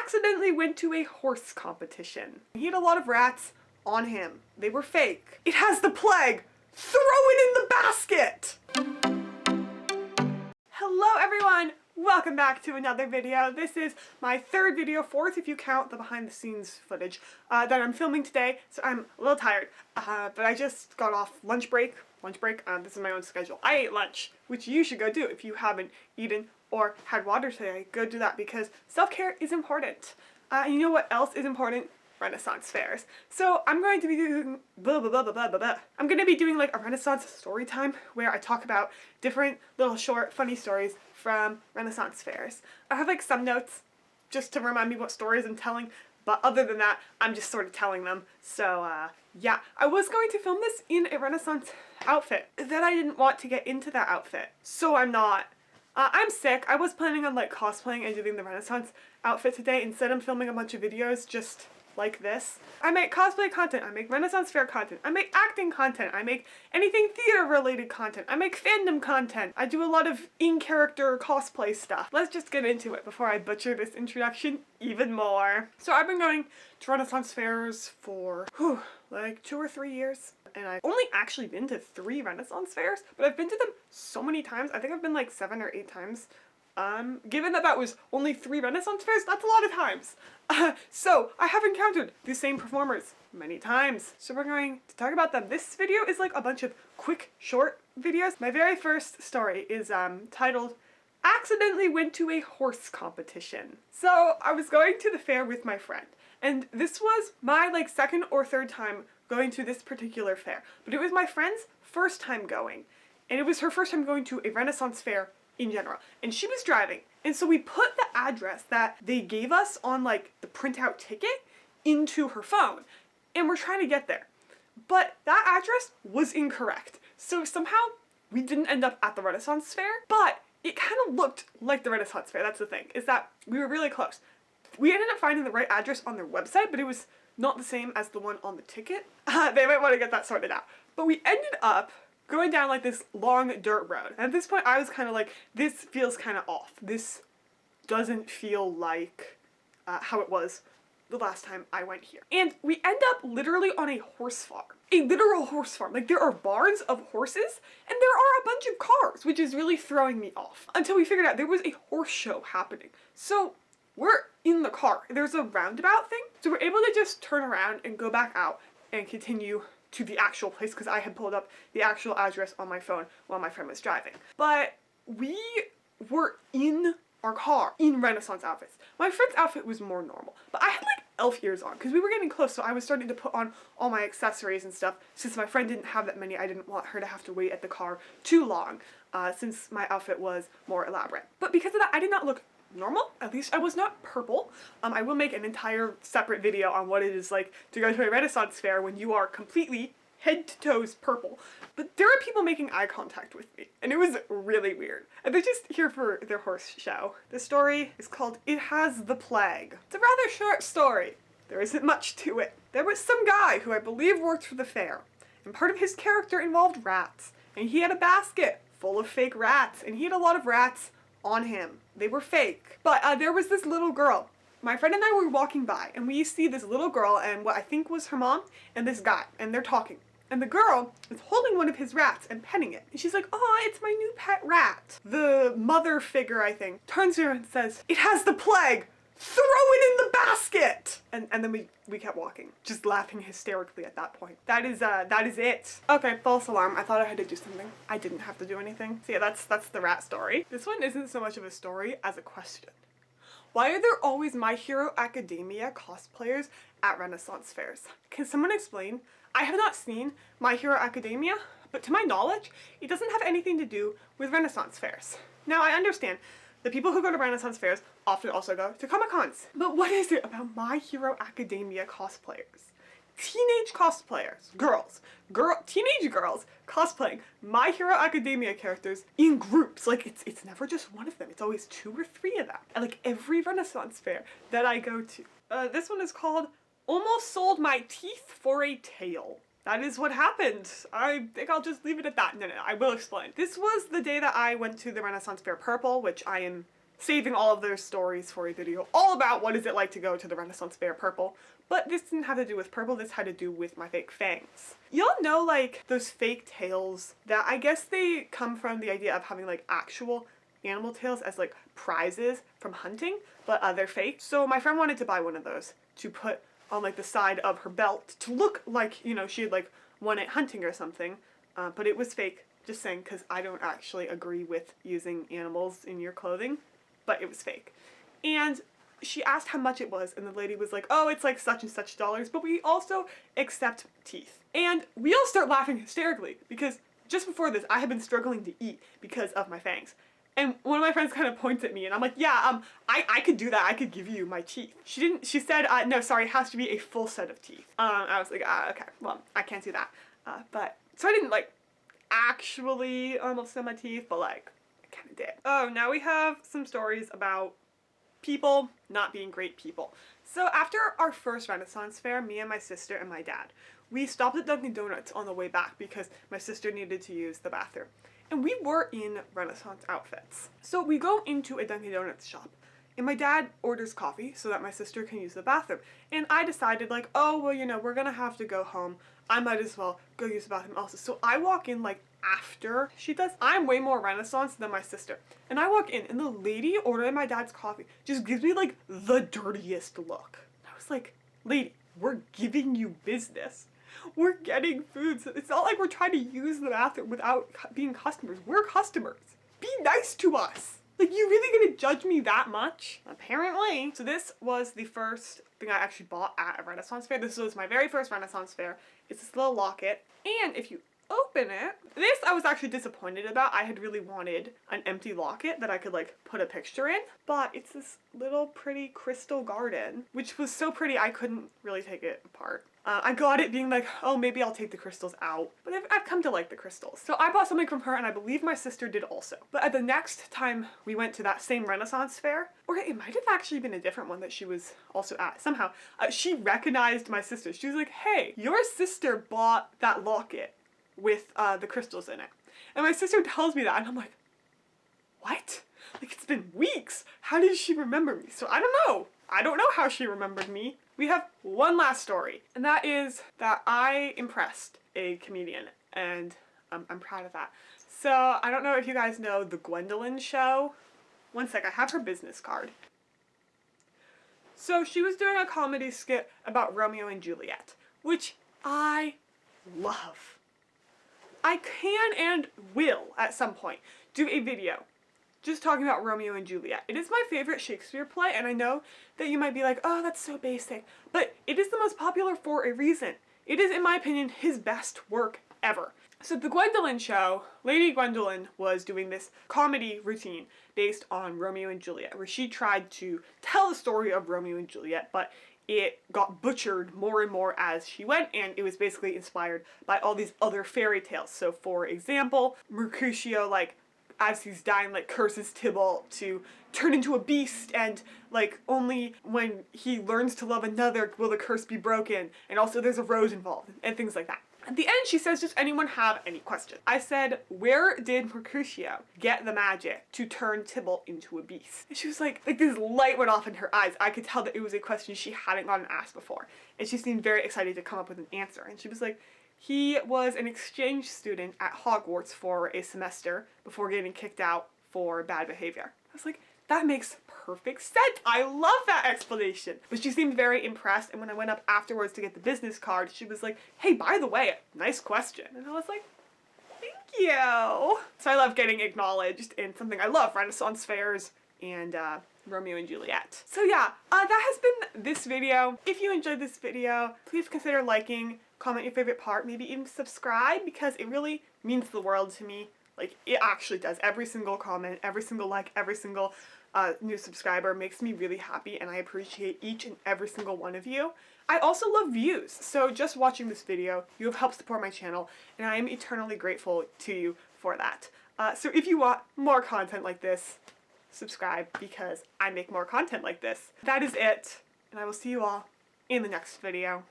accidentally went to a horse competition. He had a lot of rats on him. They were fake. It has the plague! Throw it in the basket! Hello everyone! Welcome back to another video. This is my third video, fourth if you count the behind the scenes footage that I'm filming today, so I'm a little tired, but I just got off lunch break. This is my own schedule. I ate lunch, which you should go do if you haven't eaten or had water today. Go do that because self-care is important. And you know what else is important? Renaissance fairs. So I'm going to be doing I'm going to be doing like a Renaissance story time where I talk about different little short funny stories from Renaissance fairs. I have like some notes just to remind me what stories I'm telling, but other than that, I'm just sort of telling them. So yeah, I was going to film this in a Renaissance outfit. Then I didn't want to get into that outfit, so I'm not. I'm sick. I was planning on like cosplaying and doing the Renaissance outfit today. Instead, I'm filming a bunch of videos just like this. I make cosplay content, I make Renaissance Fair content, I make acting content, I make anything theater related content, I make fandom content, I do a lot of in-character cosplay stuff. Let's just get into it before I butcher this introduction even more. So I've been going to Renaissance fairs for like 2 or 3 years, and I've only actually been to 3 Renaissance fairs, but I've been to them so many times. I think I've been like 7 or 8 times. Given that was only 3 Renaissance fairs, that's a lot of times. So I have encountered the same performers many times. So we're going to talk about them. This video is like a bunch of quick, short videos. My very first story is titled, Accidentally Went to a Horse Competition. So I was going to the fair with my friend, and this was my like 2nd or 3rd time going to this particular fair. But it was my friend's first time going, and it was her first time going to a Renaissance fair in general, and she was driving, and so we put the address that they gave us on like the printout ticket into her phone, and we're trying to get there, but that address was incorrect. So somehow we didn't end up at the Renaissance Fair, but it kind of looked like the Renaissance Fair. That's the thing, is that we were really close. We ended up finding the right address on their website, but it was not the same as the one on the ticket. They might want to get that sorted out. But we ended up going down like this long dirt road. And at this point I was kind of like, this feels kind of off. This doesn't feel like how it was the last time I went here. And we end up literally on a horse farm. A literal horse farm. Like there are barns of horses and there are a bunch of cars, which is really throwing me off. Until we figured out there was a horse show happening. So we're in the car. There's a roundabout thing. So we're able to just turn around and go back out and continue to the actual place because I had pulled up the actual address on my phone while my friend was driving. But we were in our car in Renaissance outfits. My friend's outfit was more normal, but I had like elf ears on because we were getting close, so I was starting to put on all my accessories and stuff. Since my friend didn't have that many, I didn't want her to have to wait at the car too long since my outfit was more elaborate. But because of that, I did not look normal. At least I was not purple. I will make an entire separate video on what it is like to go to a Renaissance fair when you are completely head to toes purple. But there are people making eye contact with me, and it was really weird. And they're just here for their horse show. The story is called It Has the Plague. It's a rather short story. There isn't much to it. There was some guy who I believe worked for the fair, and part of his character involved rats. And he had a basket full of fake rats, and he had a lot of rats on him. They were fake. But there was this little girl. My friend and I were walking by, and we see this little girl and what I think was her mom and this guy, and they're talking. And the girl is holding one of his rats and petting it. And she's like, oh, it's my new pet rat. The mother figure, I think, turns to her and says, it has the plague. Throw it in the basket! And then we kept walking, just laughing hysterically at that point. That is it. Okay, false alarm. I thought I had to do something. I didn't have to do anything. So yeah, that's the rat story. This one isn't so much of a story as a question. Why are there always My Hero Academia cosplayers at Renaissance fairs? Can someone explain? I have not seen My Hero Academia, but to my knowledge, it doesn't have anything to do with Renaissance fairs. Now, I understand the people who go to Renaissance fairs often also go to Comic-Cons. But what is it about My Hero Academia cosplayers? Teenage cosplayers, teenage girls cosplaying My Hero Academia characters in groups. Like, it's never just one of them. It's always 2 or 3 of them. At like every Renaissance fair that I go to. This one is called Almost Sold My Teeth for a Tail. That is what happened. I think I'll just leave it at that. No, I will explain. This was the day that I went to the Renaissance Fair Purple, which I am saving all of their stories for a video all about what is it like to go to the Renaissance Fair purple. But this didn't have to do with purple, this had to do with my fake fangs. Y'all know like those fake tails that I guess they come from the idea of having like actual animal tails as like prizes from hunting, but they're fake. So my friend wanted to buy one of those to put on like the side of her belt to look like, you know, she had like won it hunting or something, but it was fake. Just saying, because I don't actually agree with using animals in your clothing, but it was fake. And she asked how much it was, and the lady was like, oh, it's like such and such dollars, but we also accept teeth. And we all start laughing hysterically, because just before this, I had been struggling to eat because of my fangs. And one of my friends kind of points at me, and I'm like, yeah, I could do that. I could give you my teeth. She said, no, sorry, it has to be a full set of teeth. I was like, okay, well, I can't do that. So I didn't, like, actually almost sell my teeth, but, like, I kind of did. Oh, now we have some stories about people not being great people. So after our first Renaissance Fair, me and my sister and my dad, we stopped at Dunkin Donuts on the way back because my sister needed to use the bathroom. And we were in Renaissance outfits. So we go into a Dunkin Donuts shop, and my dad orders coffee so that my sister can use the bathroom. And I decided like, oh, well, you know, we're gonna have to go home. I might as well go use the bathroom also. So I walk in like after she does. I'm way more Renaissance than my sister. And I walk in, and the lady ordering my dad's coffee just gives me like the dirtiest look. I was like, lady, we're giving you business. We're getting food. So it's not like we're trying to use the bathroom without being customers. We're customers. Be nice to us. Like, you really gonna judge me that much? Apparently. So this was the first thing I actually bought at a Renaissance Fair. This was my very first Renaissance Fair. It's this little locket. And if you open it, this I was actually disappointed about. I had really wanted an empty locket that I could like put a picture in, but it's this little pretty crystal garden, which was so pretty I couldn't really take it apart. I got it being like, oh, maybe I'll take the crystals out, but I've come to like the crystals. So I bought something from her, and I believe my sister did also. But at the next time we went to that same Renaissance Fair, or it might have actually been a different one that she was also at, somehow, she recognized my sister. She was like, hey, your sister bought that locket with the crystals in it. And my sister tells me that, and I'm like, what? Like, it's been weeks. How did she remember me? So I don't know. I don't know how she remembered me. We have one last story, and that is that I impressed a comedian, and I'm proud of that. So I don't know if you guys know the Gwendolyn show. One sec, I have her business card. So she was doing a comedy skit about Romeo and Juliet, which I love. I can and will, at some point, do a video just talking about Romeo and Juliet. It is my favorite Shakespeare play, and I know that you might be like, oh, that's so basic, but it is the most popular for a reason. It is, in my opinion, his best work ever. So the Gwendolyn show, Lady Gwendolyn was doing this comedy routine based on Romeo and Juliet, where she tried to tell the story of Romeo and Juliet, but it got butchered more and more as she went, and it was basically inspired by all these other fairy tales. So for example, Mercutio, like, as he's dying, like, curses Tybalt to turn into a beast, and like only when he learns to love another will the curse be broken, and also there's a rose involved, and things like that. At the end, she says, does anyone have any questions? I said, where did Mercutio get the magic to turn Tybalt into a beast? And she was like this light went off in her eyes. I could tell that it was a question she hadn't gotten asked before. And she seemed very excited to come up with an answer. And she was like, he was an exchange student at Hogwarts for a semester before getting kicked out for bad behavior. I was like, that makes perfect sense. I love that explanation. But she seemed very impressed, and when I went up afterwards to get the business card, she was like, hey, by the way, nice question. And I was like, thank you. So I love getting acknowledged in something I love, Renaissance fairs and Romeo and Juliet. So yeah, that has been this video. If you enjoyed this video, please consider liking, comment your favorite part, maybe even subscribe, because it really means the world to me. Like, it actually does. Every single comment, every single like, every single new subscriber makes me really happy, and I appreciate each and every single one of you. I also love views, so just watching this video, you have helped support my channel, and I am eternally grateful to you for that. So if you want more content like this, subscribe, because I make more content like this. That is it, and I will see you all in the next video.